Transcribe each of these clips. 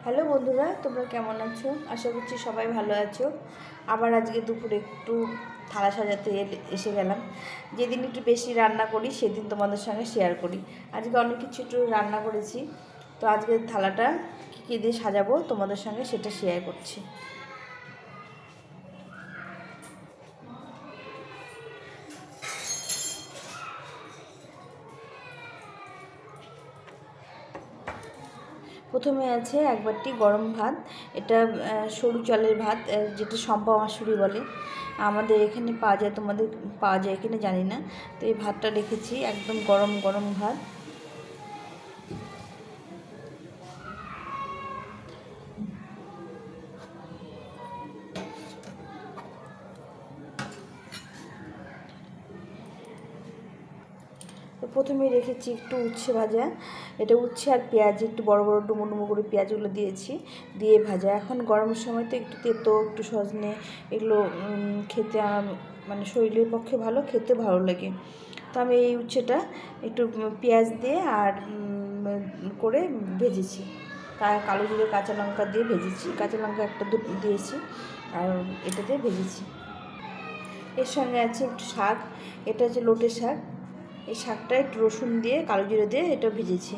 Hello বন্ধুরা, তোমরা কেমন আছো? আশা করছি সবাই ভালো আছো। আবার আজকে দুপুরে একটু থালা সাজাতে এসে গেলাম। যেদিন একটু বেশি রান্না করি সেদিন তোমাদের সঙ্গে শেয়ার করি। আজকে অনেক কিছু একটু রান্না করেছি, তো আজকে থালাটা কী দিয়ে সাজাবো তোমাদের সঙ্গে সেটা শেয়ার করছি। প্রথমে আছে এক বাটি গরম ভাত। এটা সরু চালের ভাত, যেটা সম্পা মাসুরি বলে। আমাদের এখানে পাওয়া যায়, তোমাদের পাওয়া যায় এখানে জানি না। তো এই ভাতটা রেখেছি, একদম গরম গরম ভাত। তো প্রথমেই রেখেছি একটু উচ্ছে ভাজা। এটা উচ্ছে আর পেঁয়াজ, একটু বড় বড় ডুমো ডুমো করে পেঁয়াজগুলো দিয়েছি, দিয়ে ভাজা। এখন গরমের সময় তো একটু তেতো, একটু সজনে, এগুলো খেতে মানে শরীরের পক্ষে ভালো, খেতে ভালো লাগে। তো আমি এই উচ্ছেটা একটু পেঁয়াজ দিয়ে আর করে ভেজেছি। কালো জিরে কাঁচা লঙ্কা দিয়ে ভেজেছি, কাঁচা লঙ্কা একটা দুটো দিয়েছি, আর এটা দিয়ে ভেজেছি। এর সঙ্গে আছে একটু শাক, এটা হচ্ছে লোটে শাক। এই শাকটা একটু রসুন দিয়ে কালো জিরে দিয়ে এটা ভেজেছি।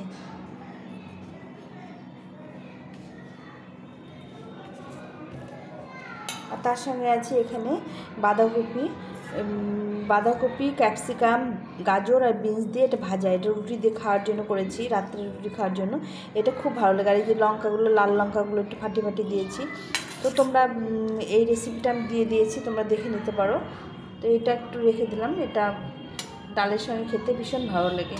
আর তার সঙ্গে আছে এখানে বাঁধাকপি, ক্যাপসিকাম, গাজর আর বিনস দিয়ে এটা ভাজা। এটা রুটি দিয়ে খাওয়ার জন্য করেছি, রাত্রে রুটি খাওয়ার জন্য। এটা খুব ভালো লাগে। আর এই যে লঙ্কাগুলো, লাল লঙ্কাগুলো একটু ফাটিয়ে ফাটিয়ে দিয়েছি। তো তোমরা এই রেসিপিটা আমি দিয়ে দিয়েছি, তোমরা দেখে নিতে পারো। তো এটা একটু রেখে দিলাম, এটা ডালের সঙ্গে খেতে ভীষণ ভালো লাগে।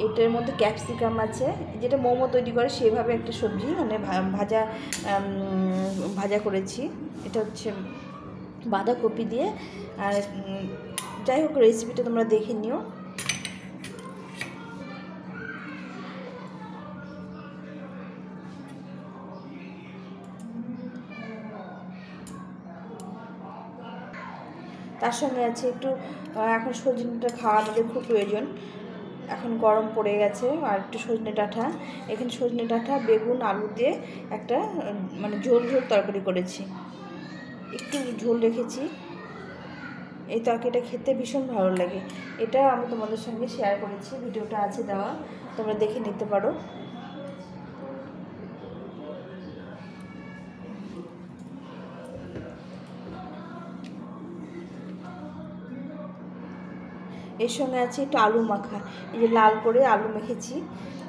এটার মধ্যে ক্যাপসিকাম আছে, যেটা মোমো তৈরি করে সেভাবে একটা সবজি, মানে ভাজা করেছি। এটা হচ্ছে বাঁধাকপি দিয়ে। আর যাই হোক, রেসিপিটা তোমরা দেখে নিও। তার সঙ্গে আছে একটু, এখন সজনেটা খাওয়া আমাদের খুব প্রয়োজন, এখন গরম পড়ে গেছে। আর একটু সজনে ডাঁটা, এখানে সজনে ডাঁটা, বেগুন, আলু দিয়ে একটা মানে ঝোল ঝোল তরকারি করেছি, একটু ঝোল রেখেছি। এই তরকারিটা খেতে ভীষণ ভালো লাগে। এটা আমি তোমাদের সঙ্গে শেয়ার করেছি, ভিডিওটা আছে দেওয়া, তোমরা দেখে নিতে পারো। এর সঙ্গে আছে একটু আলু মাখা, এই যে লাল করে আলু মেখেছি।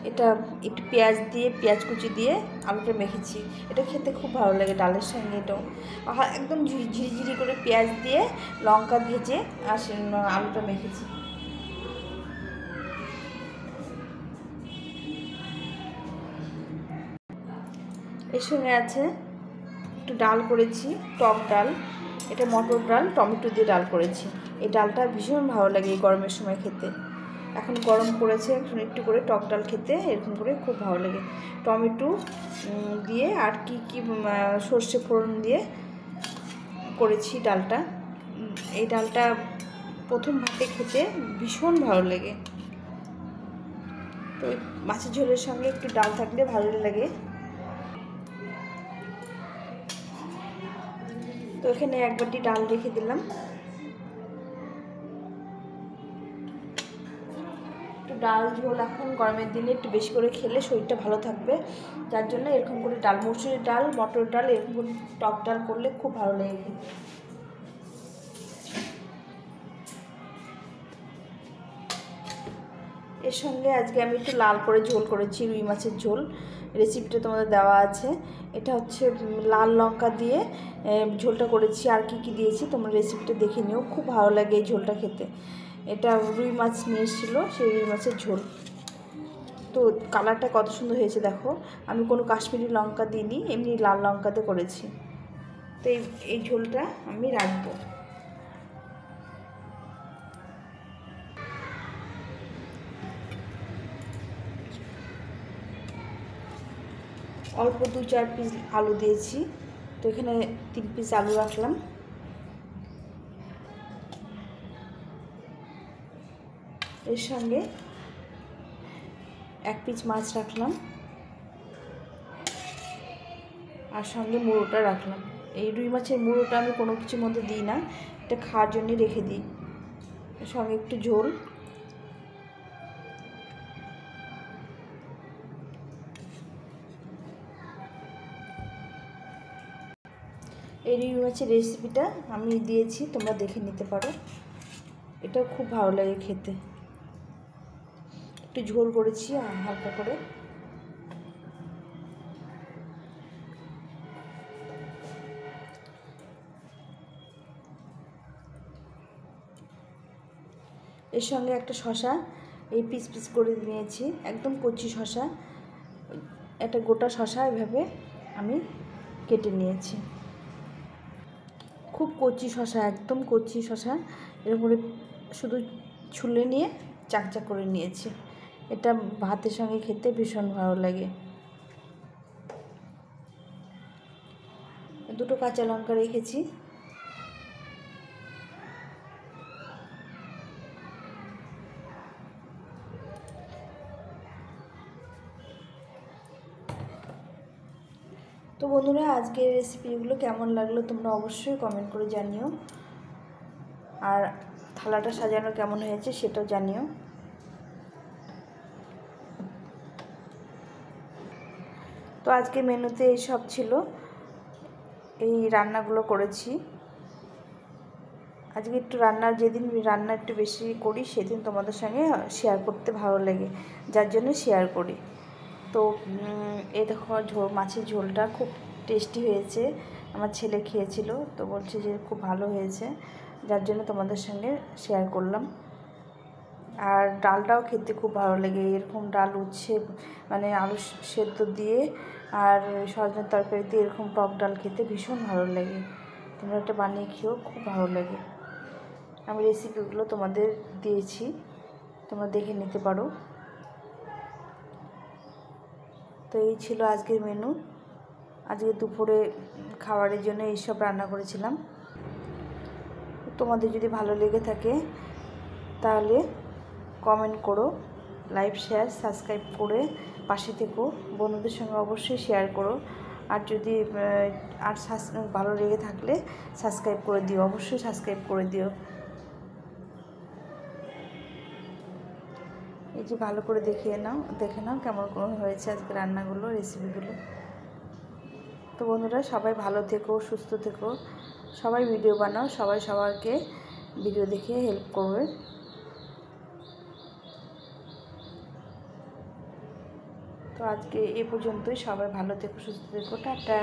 এটা একটু পেঁয়াজ দিয়ে, পেঁয়াজ কুচি দিয়ে আলুটা মেখেছি। এটা খেতে খুব ভালো লাগে ডালের সঙ্গে। এটাও একদম ঝিরিঝিরি করে পেঁয়াজ দিয়ে লঙ্কা ভেজে আর আলুটা মেখেছি। এর সঙ্গে আছে একটু ডাল করেছি, টক ডাল। এটা মটর ডাল, টমেটো দিয়ে ডাল করেছি। এই ডালটা ভীষণ ভালো লাগে এই গরমের সময় খেতে। এখন গরম পড়েছে, এখন একটু করে টক ডাল খেতে এরকম করে খুব ভালো লাগে। টমেটো দিয়ে আর কি সর্ষে ফোড়ন দিয়ে করেছি ডালটা। এই ডালটা প্রথম ভাতে খেতে ভীষণ ভালো লাগে। তো মাছের ঝোলের সঙ্গে একটু ডাল থাকলে ভালো লাগে। তো এখানে এক বাটি ডাল রেখে দিলাম। একটু ডাল ঝোল এখন গরমের দিনে একটু বেশি করে খেলে শরীরটা ভালো থাকবে, যার জন্য এরকম করে ডাল, মসুরির ডাল, মটর ডাল, এরকম করে টক ডাল করলে খুব ভালো লাগে খেতে। এর সঙ্গে আজকে আমি একটু লাল করে ঝোল করেছি, রুই মাছের ঝোল। রেসিপিটা তোমাদের দেওয়া আছে। এটা হচ্ছে লাল লঙ্কা দিয়ে ঝোলটা করেছি। আর কি কি দিয়েছি তোমরা রেসিপিটা দেখে নিও, খুব ভালো লাগে এই ঝোলটা খেতে। এটা রুই মাছ নিয়ে এসেছিলো, সেই রুই মাছের ঝোল। তো কালারটা কত সুন্দর হয়েছে দেখো। আমি কোনো কাশ্মীরি লঙ্কা দিইনি, এমনি লাল লঙ্কাতে করেছি। তো এই ঝোলটা আমি রাখবো। অল্প 2-4 পিস আলু দিয়েছি, তো এখানে 3 পিস আলু রাখলাম। এর সঙ্গে 1 পিস মাছ রাখলাম। আর সঙ্গে মুড়োটা রাখলাম। এই রুই মাছের মুড়োটা আমি কোনো কিছুর মধ্যে দিই না, এটা খাওয়ার জন্যই রেখে দিই। সঙ্গে একটু ঝোল। এই রুই মাছের রেসিপিটা আমি দিয়েছি, তোমরা দেখে নিতে পারো। এটাও খুব ভালো লাগে খেতে। একটু ঝোল করেছি হালকা করে। এর সঙ্গে একটা শশা এই পিস পিস করে নিয়েছি, একদম কচি শশা, একটা গোটা শশা এভাবে আমি কেটে নিয়েছি। খুব কচি শশা, একদম কচি শশা, এর উপরে শুধু ছুলে নিয়ে চাকচাক করে নিয়েছি। এটা ভাতের সঙ্গে খেতে ভীষণ ভালো লাগে। দুটো কাঁচা লঙ্কা রেখেছি। তো বন্ধুরা, আজকের রেসিপিগুলো কেমন লাগলো তোমরা অবশ্যই কমেন্ট করে জানিও, আর থালাটা সাজানো কেমন হয়েছে সেটাও জানিও। তো আজকে মেনুতে এই সব ছিল, এই রান্নাগুলো করেছি। আজকে একটু যেদিন রান্না একটু বেশি করি সেদিন তোমাদের সঙ্গে শেয়ার করতে ভালো লাগে, যার জন্য শেয়ার করি। তো এই দেখো মাছের ঝোলটা খুব টেস্টি হয়েছে, আমার ছেলে খেয়েছিল তো বলছে যে খুব ভালো হয়েছে, যার জন্য তোমাদের সঙ্গে শেয়ার করলাম। আর ডালটাও খেতে খুব ভালো লাগে, এরকম ডাল উচ্ছে মানে আলু সেদ্ধ দিয়ে আর সজনের তরকারি দিয়ে এরকম টক ডাল খেতে ভীষণ ভালো লাগে। তোমরা একটা বানিয়ে খেয়েও, খুব ভালো লাগে। আমি রেসিপিগুলো তোমাদের দিয়েছি, তোমরা দেখে নিতে পারো। তো এই ছিল আজকের মেনু। আজকে দুপুরে খাবারের জন্য এইসব রান্না করেছিলাম। তোমাদের যদি ভালো লেগে থাকে তাহলে কমেন্ট করো, লাইক শেয়ার সাবস্ক্রাইব করে পাশে থেকো, বন্ধুদের সঙ্গে অবশ্যই শেয়ার করো। আর যদি ভালো লেগে থাকলে সাবস্ক্রাইব করে দিও, অবশ্যই সাবস্ক্রাইব করে দিও। এই যে ভালো করে দেখে নাও কেমন হয়েছে আজকে রান্নাগুলো, রেসিপিগুলো। তো বন্ধুরা, সবাই ভালো থেকো, সুস্থ থেকো, সবাই ভিডিও বানাও, সবাই সবাইকে ভিডিও দেখে হেল্প করবে। তো আজকে এ পর্যন্তই, সবাই ভালো থেকো, সুস্থ থেকো, টাটা।